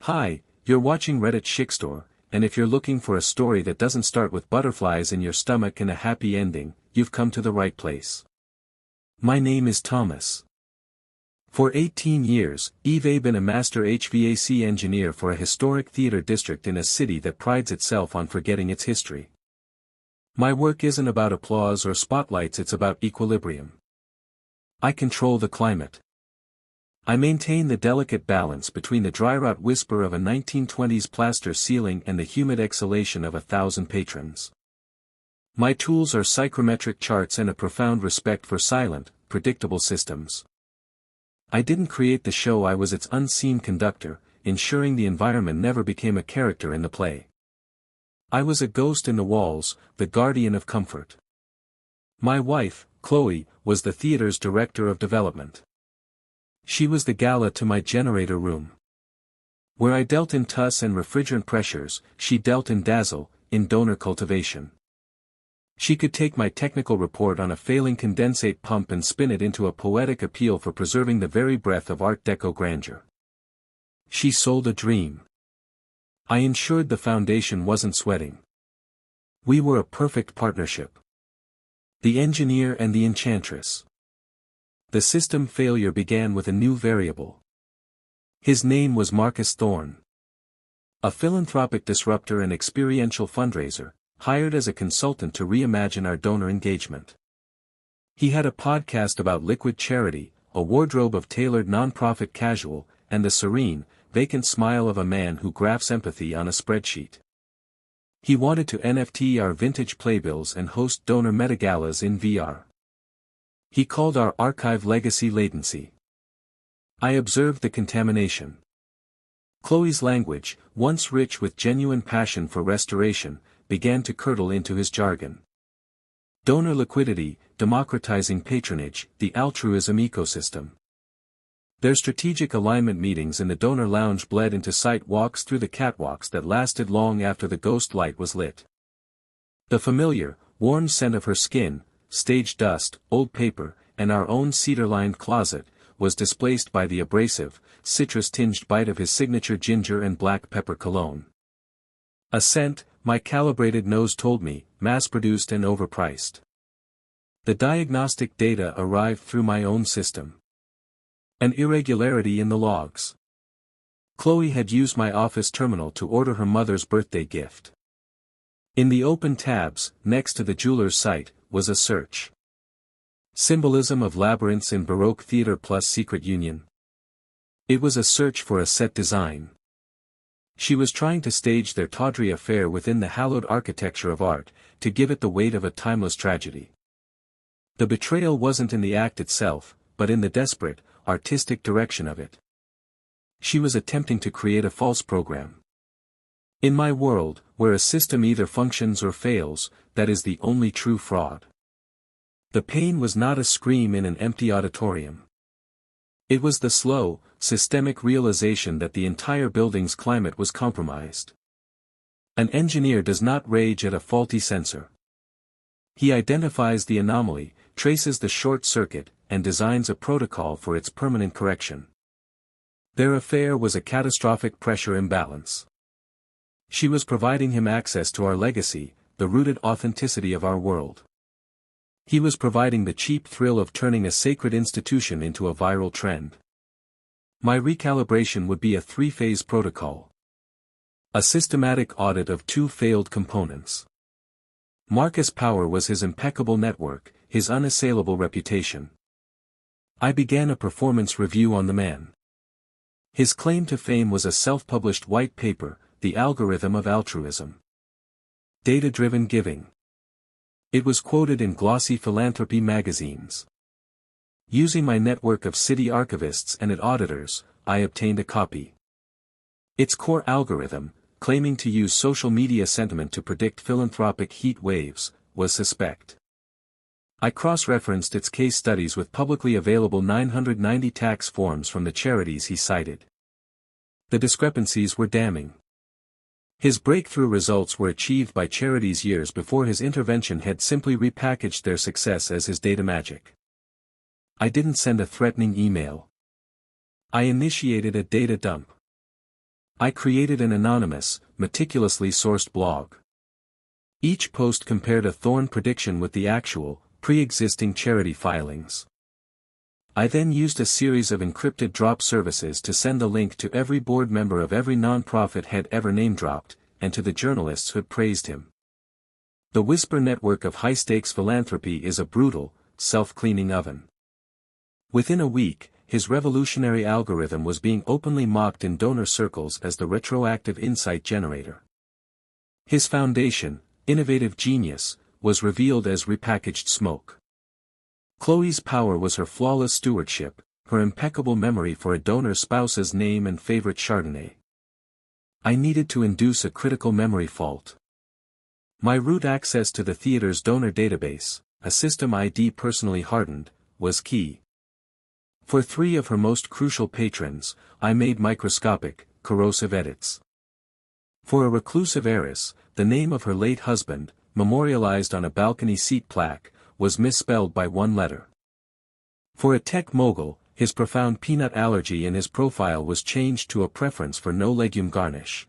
Hi, you're watching Reddit Shikstore, and if you're looking for a story that doesn't start with butterflies in your stomach and a happy ending, you've come to the right place. My name is Thomas. For 18 years, I've been a master HVAC engineer for a historic theater district in a city that prides itself on forgetting its history. My work isn't about applause or spotlights, it's about equilibrium. I control the climate. I maintain the delicate balance between the dry-rot whisper of a 1920s plaster ceiling and the humid exhalation of 1,000 patrons. My tools are psychrometric charts and a profound respect for silent, predictable systems. I didn't create the show, I was its unseen conductor, ensuring the environment never became a character in the play. I was a ghost in the walls, the guardian of comfort. My wife, Chloe, was the theater's director of development. She was the gala to my generator room. Where I dealt in tuss and refrigerant pressures, she dealt in dazzle, in donor cultivation. She could take my technical report on a failing condensate pump and spin it into a poetic appeal for preserving the very breath of Art Deco grandeur. She sold a dream. I ensured the foundation wasn't sweating. We were a perfect partnership. The engineer and the enchantress. The system failure began with a new variable. His name was Marcus Thorne. A philanthropic disruptor and experiential fundraiser, hired as a consultant to reimagine our donor engagement. He had a podcast about liquid charity, a wardrobe of tailored nonprofit casual, and the serene, vacant smile of a man who graphs empathy on a spreadsheet. He wanted to NFT our vintage playbills and host donor metagalas in VR. He called our archive legacy latency. I observed the contamination. Chloe's language, once rich with genuine passion for restoration, began to curdle into his jargon. Donor liquidity, democratizing patronage, the altruism ecosystem. Their strategic alignment meetings in the donor lounge bled into sight walks through the catwalks that lasted long after the ghost light was lit. The familiar, warm scent of her skin, stage dust, old paper, and our own cedar-lined closet, was displaced by the abrasive, citrus-tinged bite of his signature ginger and black pepper cologne. A scent, my calibrated nose told me, mass-produced and overpriced. The diagnostic data arrived through my own system. An irregularity in the logs. Chloe had used my office terminal to order her mother's birthday gift. In the open tabs, next to the jeweler's site, was a search. Symbolism of labyrinths in Baroque theater plus secret union. It was a search for a set design. She was trying to stage their tawdry affair within the hallowed architecture of art, to give it the weight of a timeless tragedy. The betrayal wasn't in the act itself, but in the desperate, artistic direction of it. She was attempting to create a false program. In my world, where a system either functions or fails, that is the only true fraud. The pain was not a scream in an empty auditorium. It was the slow, systemic realization that the entire building's climate was compromised. An engineer does not rage at a faulty sensor. He identifies the anomaly, traces the short circuit, and designs a protocol for its permanent correction. Their affair was a catastrophic pressure imbalance. She was providing him access to our legacy, the rooted authenticity of our world. He was providing the cheap thrill of turning a sacred institution into a viral trend. My recalibration would be a three-phase protocol. A systematic audit of two failed components. Marcus' power was his impeccable network, his unassailable reputation. I began a performance review on the man. His claim to fame was a self-published white paper, The Algorithm of Altruism. Data-driven giving. It was quoted in glossy philanthropy magazines. Using my network of city archivists and auditors, I obtained a copy. Its core algorithm, claiming to use social media sentiment to predict philanthropic heat waves, was suspect. I cross-referenced its case studies with publicly available 990 tax forms from the charities he cited. The discrepancies were damning. His breakthrough results were achieved by charities years before his intervention had simply repackaged their success as his data magic. I didn't send a threatening email. I initiated a data dump. I created an anonymous, meticulously sourced blog. Each post compared a Thorne prediction with the actual, pre-existing charity filings. I then used a series of encrypted drop services to send the link to every board member of every non-profit head ever name-dropped, and to the journalists who had praised him. The Whisper network of high-stakes philanthropy is a brutal, self-cleaning oven. Within a week, his revolutionary algorithm was being openly mocked in donor circles as the retroactive insight generator. His foundation, innovative genius, was revealed as repackaged smoke. Chloe's power was her flawless stewardship, her impeccable memory for a donor spouse's name and favorite Chardonnay. I needed to induce a critical memory fault. My root access to the theater's donor database, a system ID personally hardened, was key. For 3 of her most crucial patrons, I made microscopic, corrosive edits. For a reclusive heiress, the name of her late husband, memorialized on a balcony seat plaque, was misspelled by 1 letter. For a tech mogul, his profound peanut allergy in his profile was changed to a preference for no legume garnish.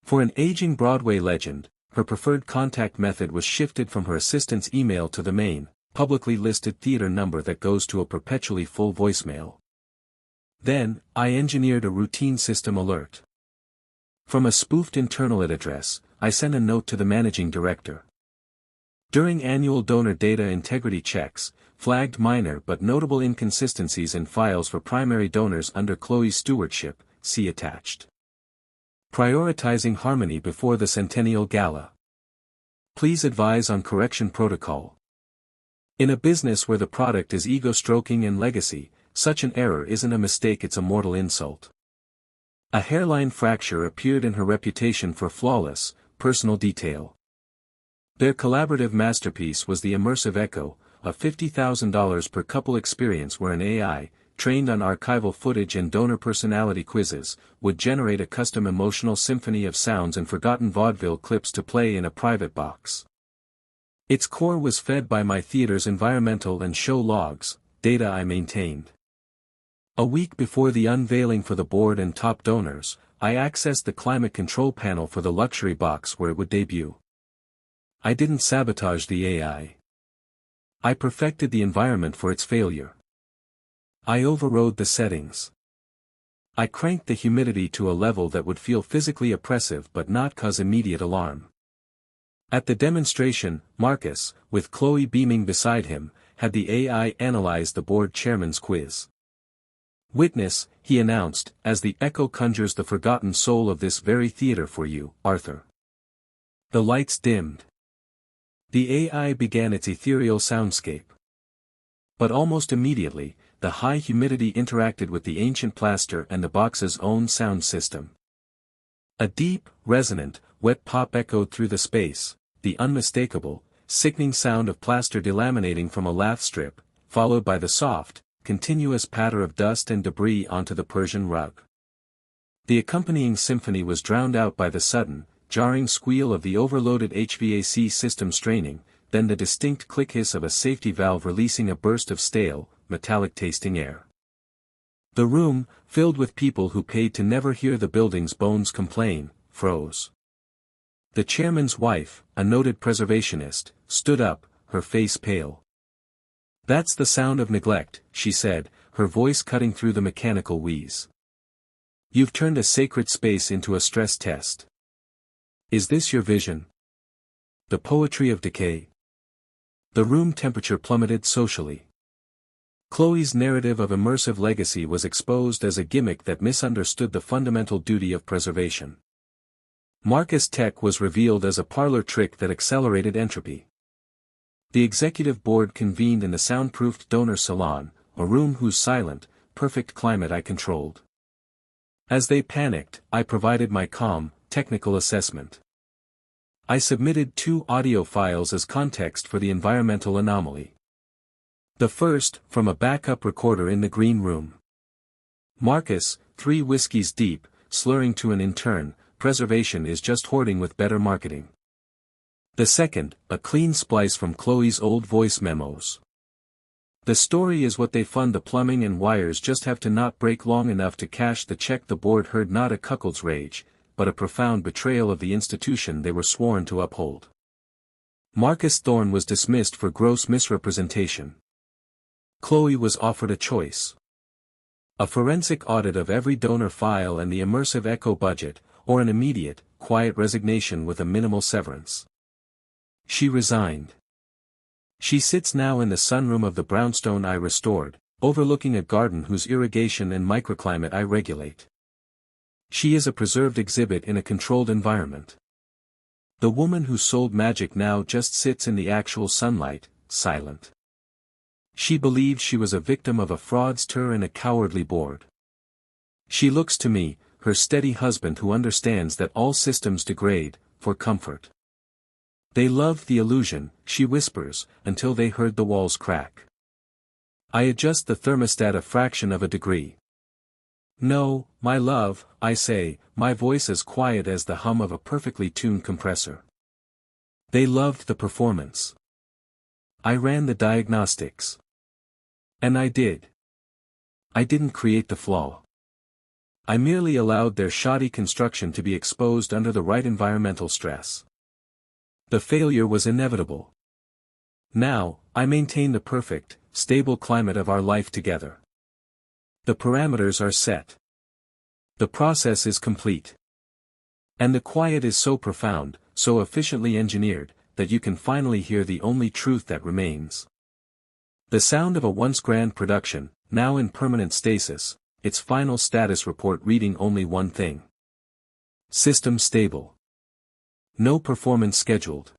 For an aging Broadway legend, her preferred contact method was shifted from her assistant's email to the main, publicly listed theater number that goes to a perpetually full voicemail. Then, I engineered a routine system alert. From a spoofed internal address, I sent a note to the managing director. During annual donor data integrity checks, flagged minor but notable inconsistencies in files for primary donors under Chloe's stewardship, see attached. Prioritizing harmony before the Centennial Gala. Please advise on correction protocol. In a business where the product is ego-stroking and legacy, such an error isn't a mistake, it's a mortal insult. A hairline fracture appeared in her reputation for flawless, personal detail. Their collaborative masterpiece was the immersive Echo, a $50,000 per couple experience where an AI, trained on archival footage and donor personality quizzes, would generate a custom emotional symphony of sounds and forgotten vaudeville clips to play in a private box. Its core was fed by my theater's environmental and show logs, data I maintained. A week before the unveiling for the board and top donors, I accessed the climate control panel for the luxury box where it would debut. I didn't sabotage the AI. I perfected the environment for its failure. I overrode the settings. I cranked the humidity to a level that would feel physically oppressive but not cause immediate alarm. At the demonstration, Marcus, with Chloe beaming beside him, had the AI analyze the board chairman's quiz. Witness, he announced, as the echo conjures the forgotten soul of this very theater for you, Arthur. The lights dimmed. The AI began its ethereal soundscape. But almost immediately, the high humidity interacted with the ancient plaster and the box's own sound system. A deep, resonant, wet pop echoed through the space, the unmistakable, sickening sound of plaster delaminating from a lath strip, followed by the soft, continuous patter of dust and debris onto the Persian rug. The accompanying symphony was drowned out by the sudden, jarring squeal of the overloaded HVAC system straining, then the distinct click hiss of a safety valve releasing a burst of stale, metallic-tasting air. The room, filled with people who paid to never hear the building's bones complain, froze. The chairman's wife, a noted preservationist, stood up, her face pale. "That's the sound of neglect," she said, her voice cutting through the mechanical wheeze. "You've turned a sacred space into a stress test. Is this your vision? The poetry of decay?" The room temperature plummeted socially. Chloe's narrative of immersive legacy was exposed as a gimmick that misunderstood the fundamental duty of preservation. Marcus Tech was revealed as a parlor trick that accelerated entropy. The executive board convened in the soundproofed donor salon, a room whose silent, perfect climate I controlled. As they panicked, I provided my calm, technical assessment. I submitted 2 audio files as context for the environmental anomaly. The first, from a backup recorder in the green room. Marcus, 3 whiskeys deep, slurring to an intern, "Preservation is just hoarding with better marketing." The second, a clean splice from Chloe's old voice memos. The story is what they fund. The plumbing and wires just have to not break long enough to cash the check. The board heard not a cuckold's rage, but a profound betrayal of the institution they were sworn to uphold. Marcus Thorne was dismissed for gross misrepresentation. Chloe was offered a choice. A forensic audit of every donor file and the immersive echo budget, or an immediate, quiet resignation with a minimal severance. She resigned. She sits now in the sunroom of the brownstone I restored, overlooking a garden whose irrigation and microclimate I regulate. She is a preserved exhibit in a controlled environment. The woman who sold magic now just sits in the actual sunlight, silent. She believed she was a victim of a fraudster and a cowardly board. She looks to me, her steady husband who understands that all systems degrade, for comfort. They loved the illusion, she whispers, until they heard the walls crack. I adjust the thermostat a fraction of a degree. No, my love, I say, my voice as quiet as the hum of a perfectly tuned compressor. They loved the performance. I ran the diagnostics. And I did. I didn't create the flaw. I merely allowed their shoddy construction to be exposed under the right environmental stress. The failure was inevitable. Now, I maintain the perfect, stable climate of our life together. The parameters are set. The process is complete. And the quiet is so profound, so efficiently engineered, that you can finally hear the only truth that remains. The sound of a once grand production, now in permanent stasis, its final status report reading only one thing. System stable. No performance scheduled.